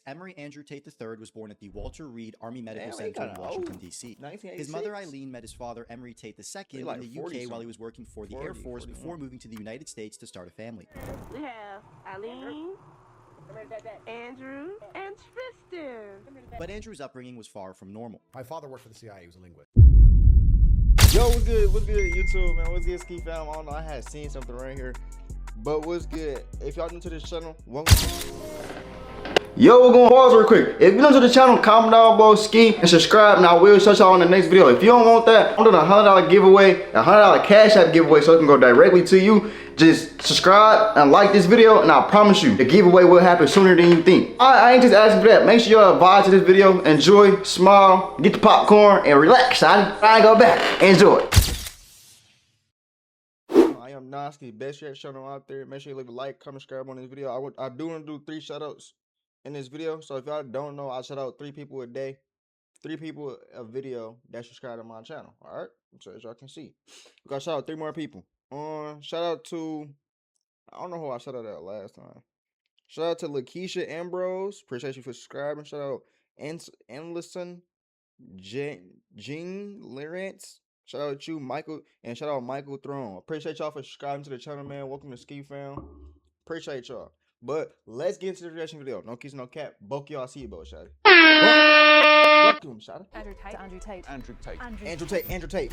Emory Andrew Tate III was born at the Walter Reed Army Medical Center in Washington, D.C. His mother, Eileen, met his father, Emory Tate II, in the UK while he was working for the Air Force before moving to the United States to start a family. We have Eileen, Andrew, and Tristan. But Andrew's upbringing was far from normal. My father worked for the CIA. He was a linguist. Yo, what's good? What's good, YouTube, man? What's good, Ski fam? I don't know. I had seen something right here, but what's good? If y'all new to this channel, welcome. Yo, we're gonna pause real quick. If you're new to the channel, comment down below, Ski, and subscribe, and I will show y'all in the next video. If you don't want that, I'm doing a $100 giveaway, a $100 Cash App giveaway, so it can go directly to you. Just subscribe and like this video, and I promise you, the giveaway will happen sooner than you think. I ain't just asking for that. Make sure y'all vibe to this video, enjoy, smile, get the popcorn, and relax. I ain't go back. Enjoy. I am Noski, best yet channel out there. Make sure you leave a like, comment, subscribe on this video. I do want to do 3 shoutouts in this video. So if y'all don't know, I shout out 3 people a day, 3 people a video that subscribe to my channel. All right, so as y'all can see, we got to shout out 3 more people. Shout out to, I don't know who I shout out at last time. Shout out to Lakeisha Ambrose. Appreciate you for subscribing. Shout out Anderson Jean Lawrence. Shout out to you, Michael, and shout out Michael Throne. Appreciate y'all for subscribing to the channel, man. Welcome to Ski Fam. Appreciate y'all. But let's get into the reaction video. No kiss, no cap. Both y'all seatbelt, shawty. Welcome, shawty. Andrew Tate. Andrew Tate. Andrew Tate. Andrew Tate. Andrew Tate.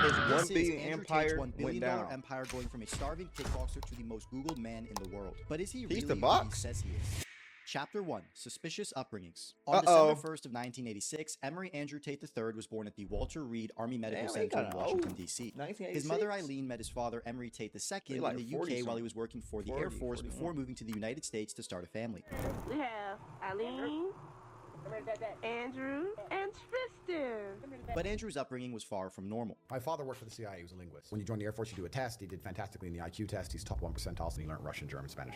His $1 billion empire went down. Empire going from a starving kickboxer to the most Googled man in the world. But is he really the who he box? says he is? Chapter 1. Suspicious Upbringings. On December 1st of 1986, Emory Andrew Tate III was born at the Walter Reed Army Medical Center in Washington, D.C. His mother, Eileen, met his father, Emory Tate II, in the UK while he was working for the Air Force before moving to the United States to start a family. We have Eileen, Andrew, and Tristan. But Andrew's upbringing was far from normal. My father worked for the CIA. He was a linguist. When you join the Air Force, you do a test. He did fantastically in the IQ test. He's top 1 percentile, and he learned Russian, German, Spanish.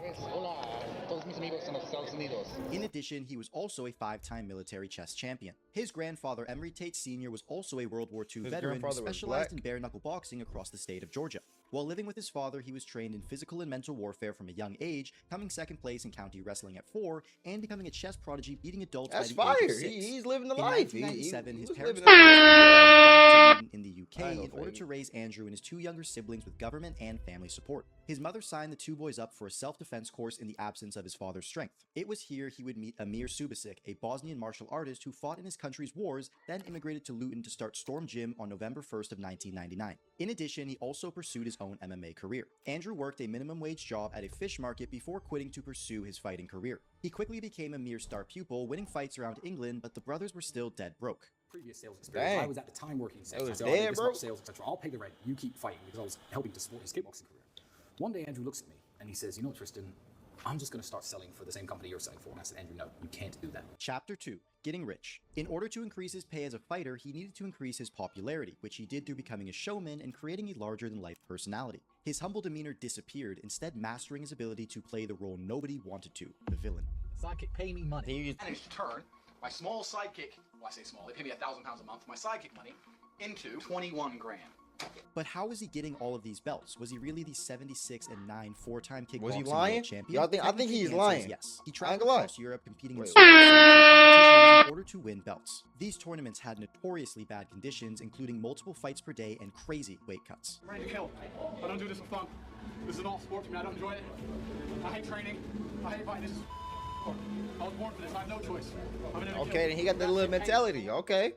In addition, he was also a 5-time military chess champion. His grandfather, Emory Tate Sr., was also a World War II veteran who specialized in bare-knuckle boxing across the state of Georgia. While living with his father, he was trained in physical and mental warfare from a young age, coming 2nd place in county wrestling at 4, and becoming a chess prodigy, beating adults by the age of 6. He's living the In life. 1997, his parents in the UK in order to raise Andrew and his 2 younger siblings with government and family support. His mother signed the 2 boys up for a self-defense course in the absence of his father's strength. It was here he would meet Amir Subasic, a Bosnian martial artist who fought in his country's wars, then immigrated to Luton to start Storm Gym on November 1st of 1999. In addition, he also pursued his own MMA career. Andrew worked a minimum wage job at a fish market before quitting to pursue his fighting career. He quickly became Amir's star pupil, winning fights around England, but the brothers were still dead broke. Previous sales experience. I was at the time working in sales. So dead, bro. Sales, etc. I'll pay the rent. You keep fighting, because I was helping to support his kickboxing career. One day, Andrew looks at me and he says, "You know, Tristan, I'm just going to start selling for the same company you're selling for." And I said, "Andrew, no, you can't do that." Chapter 2. Getting rich. In order to increase his pay as a fighter, he needed to increase his popularity, which he did through becoming a showman and creating a larger-than-life personality. His humble demeanor disappeared, instead mastering his ability to play the role nobody wanted to, the villain. Sidekick, pay me money. He managed to turn my small sidekick, well, I say small, they pay me £1,000 a month for my sidekick money, into 21 grand. But how was he getting all of these belts? Was he really the 76-9 4-time kickboxing Was he world lying? champion? I think he's lying. Yes. He traveled I ain't gonna across Europe competing in competitions in order to win belts. These tournaments had notoriously bad conditions, including multiple fights per day and crazy weight cuts. I'm ready to kill. I don't do this for fun. This is an all sport for me. I don't enjoy it. I hate training. I hate fighting. This is sport. I was born for this. I have no choice. Okay, then he got the little mentality. Okay.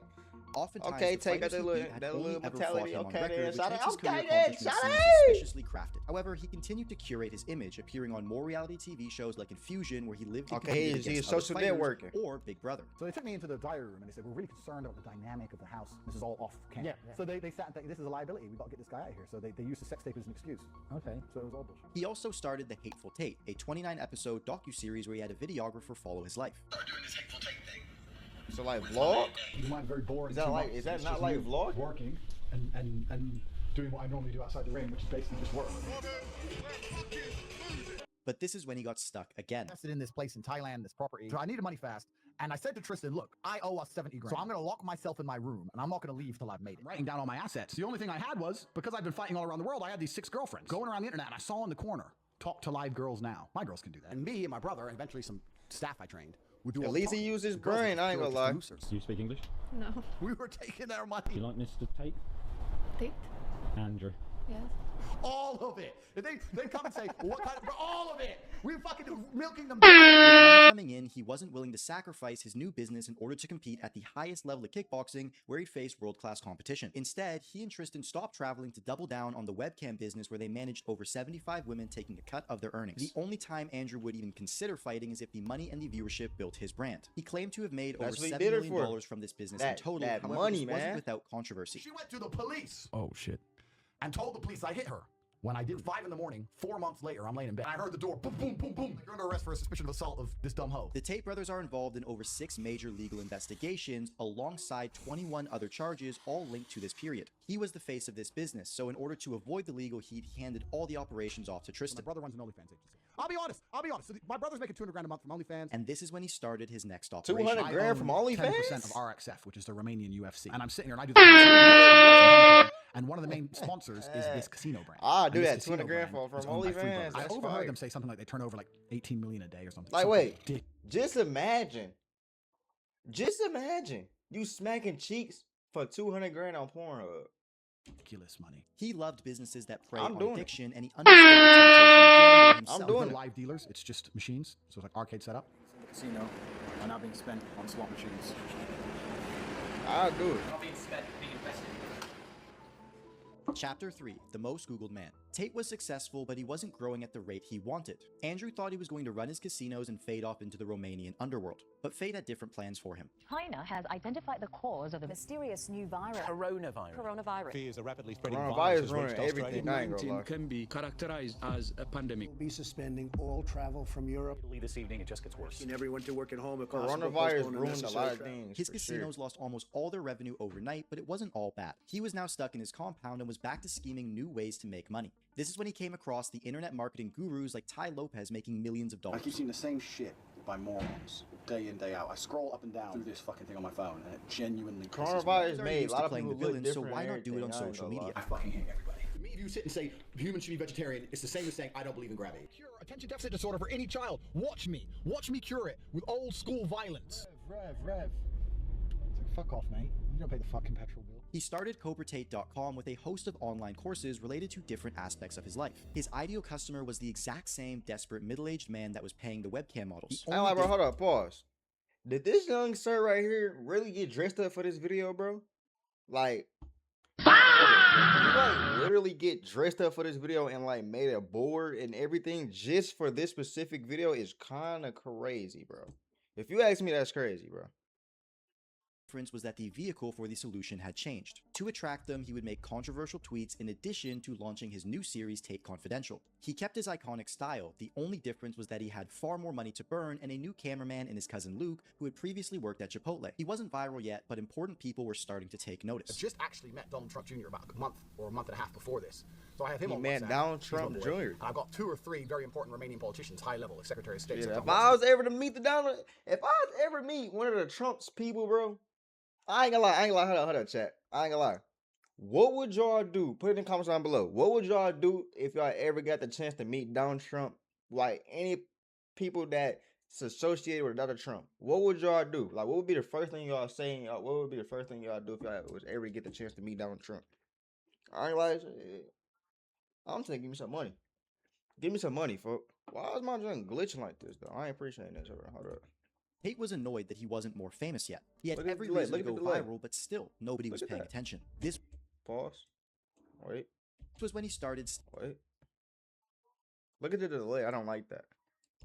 Oftentimes, okay, the take out fighters that he beat had little only ever mentality. fought him Okay, on record, then, which shut makes it. his career Okay, then, accomplishments shut seem it. suspiciously crafted. However, he continued to curate his image, appearing on more reality TV shows like Infusion, where he lived and competed against other social fighters, networker, or Big Brother. So they took me into the diary room and they said, "We're really concerned about the dynamic of the house. This is all off camera." Yeah. So they sat and said, "This is a liability. We've got to get this guy out of here." So they used the sex tape as an excuse. Okay. So it was all bullshit. He also started The Hateful Tate, a 29-episode docuseries where he had a videographer follow his life. Start doing this Hateful Tate thing. So like vlog? You might be very boring. Is that not like vlog? Working and doing what I normally do outside the ring, which is basically just work. But this is when he got stuck again. Invested in this place in Thailand, this property. So I needed money fast. And I said to Tristan, "Look, I owe us 70 grand. So I'm going to lock myself in my room and I'm not going to leave till I've made it." Writing down all my assets. The only thing I had was, because I've been fighting all around the world, I had these 6 girlfriends. Going around the internet, and I saw in the corner talk to live girls now. My girls can do that. And me and my brother, and eventually some staff I trained, would do At all the least he talking. used his The girls brain, were I ain't pure gonna lie. producers. Do you speak English? No. We were taking their money. Do you like Mr. Tate? Tate? Andrew. Yes. All of it. If they come and say, well, what kind of, all of it. We were fucking milking them. With money coming in, he wasn't willing to sacrifice his new business in order to compete at the highest level of kickboxing, where he faced world-class competition. Instead, he and Tristan stopped traveling to double down on the webcam business, where they managed over 75 women, taking a cut of their earnings. The only time Andrew would even consider fighting is if the money and the viewership built his brand. He claimed to have made over $7 million from this business in total. That However, money, this wasn't man. without controversy. She went to the police. Oh, shit. And told the police I hit her. When I did 5 in the morning, 4 months later, I'm laying in bed. I heard the door, boom, boom, boom, boom. You're under arrest for a suspicion of assault of this dumb hoe. The Tate brothers are involved in over 6 major legal investigations, alongside 21 other charges, all linked to this period. He was the face of this business, so in order to avoid the legal heat, he handed all the operations off to Tristan. My brother runs an OnlyFans agency. I'll be honest. So my brother's making $200 grand a month from OnlyFans. And this is when he started his next operation. 200 grand from OnlyFans? 10% of RXF, which is the Romanian UFC. And I'm sitting here and I do the and one of the main sponsors is this casino brand. Ah, do And this that. casino 200 grand brand from is owned by three OnlyFans. brothers. I That's overheard fire. them say something like they turn over like 18 million a day or something. Like, Something wait, ridiculous. just imagine you smacking cheeks for 200 grand on Pornhub. Ridiculous money. He loved businesses that prey I'm on doing it. addiction, and he understood the temptation to gamble himself. I'm doing With it. live dealers, it's just machines, so it's like arcade setup. The casino are now being spent on slot machines. I'll do it. Not being spent, being invested. Chapter 3, The Most Googled Man. Tate was successful, but he wasn't growing at the rate he wanted. Andrew thought he was going to run his casinos and fade off into the Romanian underworld, but fate had different plans for him. China has identified the cause of the mysterious new virus. Coronavirus. Fears a rapidly spreading Coronavirus virus has ruining reached everything. I ain't gonna lie. can be characterized as a pandemic. We'll be suspending all travel from Europe. This evening, it just gets worse. Everyone to work at home. Coronavirus ruined a lot of things. His for casinos sure. lost almost all their revenue overnight, but it wasn't all bad. He was now stuck in his compound and was back to scheming new ways to make money. This is when he came across the internet marketing gurus like Ty Lopez making millions of dollars. I keep seeing the same shit by morons day in, day out. I scroll up and down through this fucking thing on my phone, and it genuinely pisses me off. Coronavirus made a lot of playing people the look villain, so different. why and not do it on everything. I ain't social gonna lie. media? I fucking hate everybody. To me, if you sit and say humans should be vegetarian, it's the same as saying I don't believe in gravity. Cure attention deficit disorder for any child. Watch me cure it with old school violence. Rev. It's like, fuck off, mate. You don't pay the fucking petrol bill. He started CobraTate.com with a host of online courses related to different aspects of his life. His ideal customer was the exact same desperate middle-aged man that was paying the webcam models. I like, bro, hold up, pause. Did this young sir right here really get dressed up for this video, bro? Like, did he like literally get dressed up for this video and like made a board and everything just for this specific video? Is kind of crazy, bro. If you ask me, that's crazy, bro. Difference was that the vehicle for the solution had changed. To attract them, he would make controversial tweets in addition to launching his new series Tate Confidential. He kept his iconic style. The only difference was that he had far more money to burn and a new cameraman in his cousin Luke, who had previously worked at Chipotle. He wasn't viral yet, but important people were starting to take I notice. just actually met Donald Trump Jr. about a month or a month and a half before this. So I have him He on met WhatsApp. Donald He's my Trump boy. Jr. And I've got 2 or 3 very important Romanian politicians, high level, like Secretary of State. Yeah, on if I WhatsApp. was ever to meet if I was ever meet one of the Trump's people, bro, I ain't gonna lie, hold up, chat. I ain't gonna lie. What would y'all do? Put it in the comments down below. What would y'all do if y'all ever got the chance to meet Donald Trump? Like any people that's associated with Donald Trump. What would y'all do? Like, what would be the first thing y'all say? What would be the first thing y'all do if y'all was ever get the chance to meet Donald Trump? I ain't like, I'm saying, give me some money. Give me some money, folks. Why is my junk glitching like this, though? I ain't appreciating this. Hold up. Tate was annoyed that he wasn't more famous yet. He had Look at every the delay, reason to look go at the delay. viral, but still, nobody was Look at paying that. attention. This Pause. Wait. was when he started Wait. Look at the delay. I don't like that.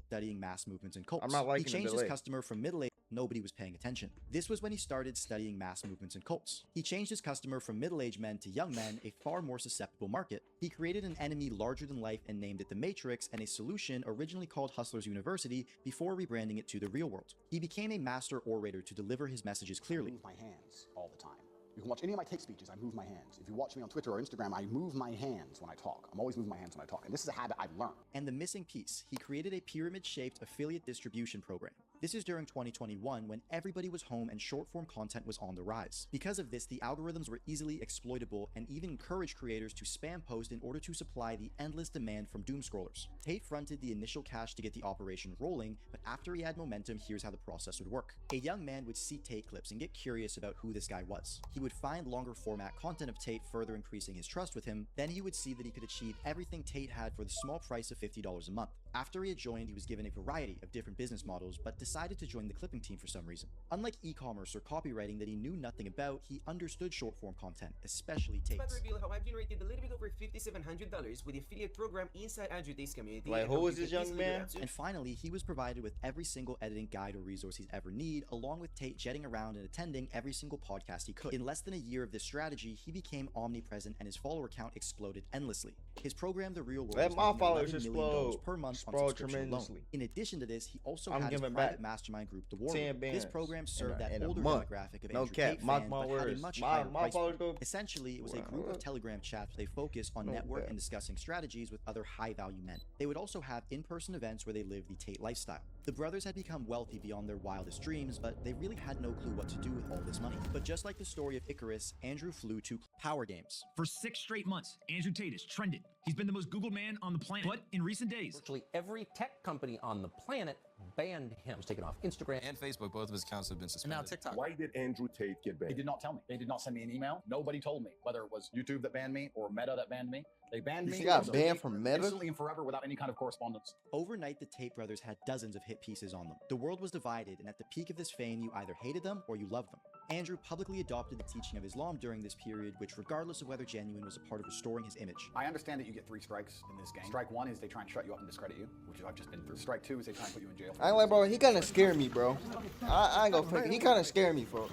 studying mass movements and cults. I'm not liking he the changed his delay. customer from middle-aged. Nobody was paying attention. This was when he started studying mass movements and cults. He changed his customer from middle-aged men to young men, a far more susceptible market. He created an enemy larger than life and named it the Matrix, and a solution originally called Hustlers University before rebranding it to the real world. He became a master orator to deliver his messages clearly. I move my hands all the time. You can watch any of my take speeches, I move my hands. If you watch me on Twitter or Instagram, I move my hands when I talk. I'm always moving my hands when I talk. And this is a habit I've learned. And the missing piece, he created a pyramid-shaped affiliate distribution program. This is during 2021 when everybody was home and short-form content was on the rise. Because of this, the algorithms were easily exploitable and even encouraged creators to spam post in order to supply the endless demand from doom scrollers. Tate fronted the initial cash to get the operation rolling, but after he had momentum, here's how the process would work. A young man would see Tate clips and get curious about who this guy was. He would find longer format content of Tate, further increasing his trust with him. Then he would see that he could achieve everything Tate had for the small price of $50 a month. After he had joined, he was given a variety of different business models, but decided to join the clipping team for some reason. Unlike e-commerce or copywriting that he knew nothing about, he understood short-form content, especially Tate's. I'm about to reveal how I've generated a little bit over $5,700 with the affiliate program inside Andrew Tate's community. Like, who is this young man? And finally, he was provided with every single editing guide or resource he'd ever need, along with Tate jetting around and attending every single podcast he could. In less than a year of this strategy, he became omnipresent and his follower count exploded endlessly. His program, The Real World, Let was my making followers $11 million explode. per month on Explode subscription alone. tremendously. In addition to this, he also I'm had his giving private back mastermind group, The War 10 Room. This bands program served in that a older month. demographic of No Andrew cap, Tate mark fans, my but had a words. much My higher price followers point. go. Essentially, it was a Wow. group of Telegram chats where they focused on No network cap. and discussing strategies with other high-value men. They would also have in-person events where they lived the Tate lifestyle. The brothers had become wealthy beyond their wildest dreams, but they really had no clue what to do with all this money. But just like the story of Icarus, Andrew flew to Power Games. For 6 straight months, Andrew Tate has trended. He's been the most Googled man on the planet. But in recent days, virtually every tech company on the planet banned him. He's taken off Instagram and Facebook. Both of his accounts have been suspended. And now TikTok. Why did Andrew Tate get banned? They did not tell me. They did not send me an email. Nobody told me. Whether it was YouTube that banned me or Meta that banned me. They banned me. He got banned from Meta? Instantly and forever without any kind of correspondence. Overnight, the Tate brothers had dozens of hit pieces on them. The world was divided, and at the peak of this fame, you either hated them or you loved them. Andrew publicly adopted the teaching of Islam during this period, which, regardless of whether genuine, was a part of restoring his image. I understand that you get 3 strikes in this game. Strike 1 is they try and shut you up and discredit you, which I've just been through. Strike 2 is they try and put you in jail. I ain't like, bro, he kind of scared me, bro. I ain't gonna fake it. He kind of scared me, bro.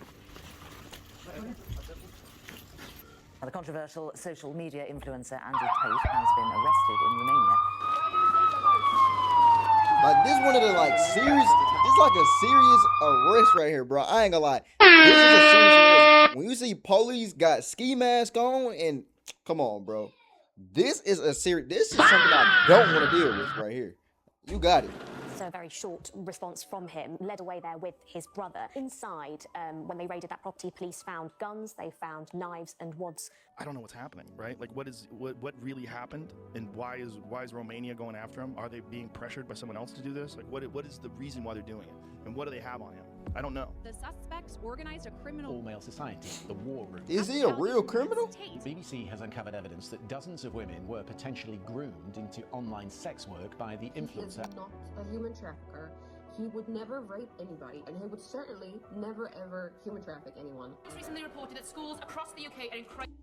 The controversial social media influencer Andrew Tate has been arrested in Romania. Like, this one of the, like, serious, this is like a serious arrest right here, bro. I ain't gonna lie. This is a serious arrest. When you see police got ski mask on and, come on, bro. This is something I don't want to deal with right here. You got it. So a very short response from him, led away there with his brother. Inside, when they raided that property, police found guns, they found knives and wads. I don't know what's happening, right? Like, what really happened, and why is Romania going after him? Are they being pressured by someone else to do this? Like, what is the reason why they're doing it, and what do they have on him? I don't know. The suspects organized a criminal all-male society, the War Room. Is he a real criminal? The BBC has uncovered evidence that dozens of women were potentially groomed into online sex work by the influencer. He is not a human trafficker. He would never rape anybody, and he would certainly never ever human traffic anyone. It's recently reported that schools across the UK are in crisis.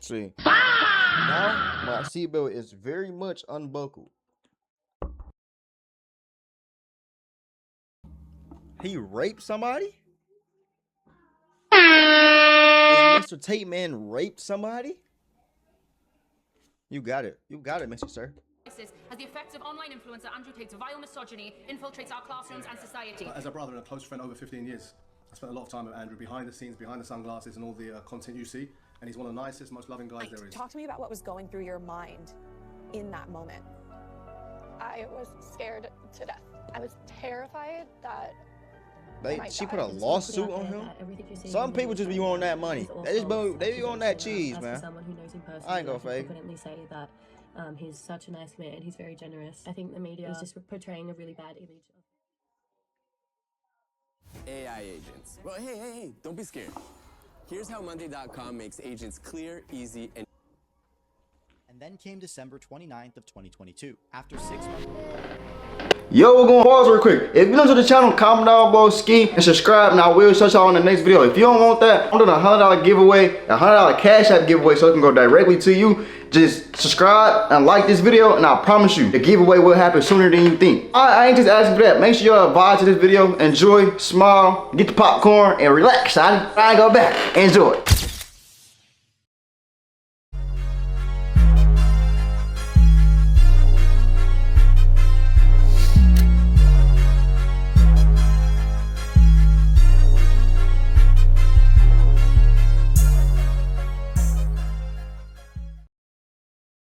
See, now my seatbelt is very much unbuckled. He raped somebody? Is Mr. Tate man raped somebody? You got it. You got it, Mr. Sir. As the effects of online influencer Andrew Tate's vile misogyny infiltrates our classrooms and society. As a brother and a close friend over 15 years, I spent a lot of time with Andrew behind the scenes, behind the sunglasses and all the content you see. And he's one of the nicest, most loving guys there is. Talk to me about what was going through your mind in that moment. I was scared to death. I was terrified that She put a lawsuit on him. Some people just be on that money. They be on that cheese, man. Someone who knows him personally, I ain't gonna fake. confidently say that he's such a nice man. He's very generous. I think the media is just portraying a really bad image. AI agents. Well, hey, don't be scared. Here's how Monday.com makes agents clear, easy, and... And then came December 29th of 2022. After 6 months... Yo, we're going to pause real quick. If you're new to the channel, comment down below, ski, and subscribe, and I will show y'all in the next video. If you don't want that, I'm doing a $100 giveaway, a $100 Cash App giveaway, so it can go directly to you. Just subscribe and like this video, and I promise you, the giveaway will happen sooner than you think. I ain't just asking for that. Make sure y'all vibe to this video, enjoy, smile, get the popcorn, and relax. I ain't go back. Enjoy.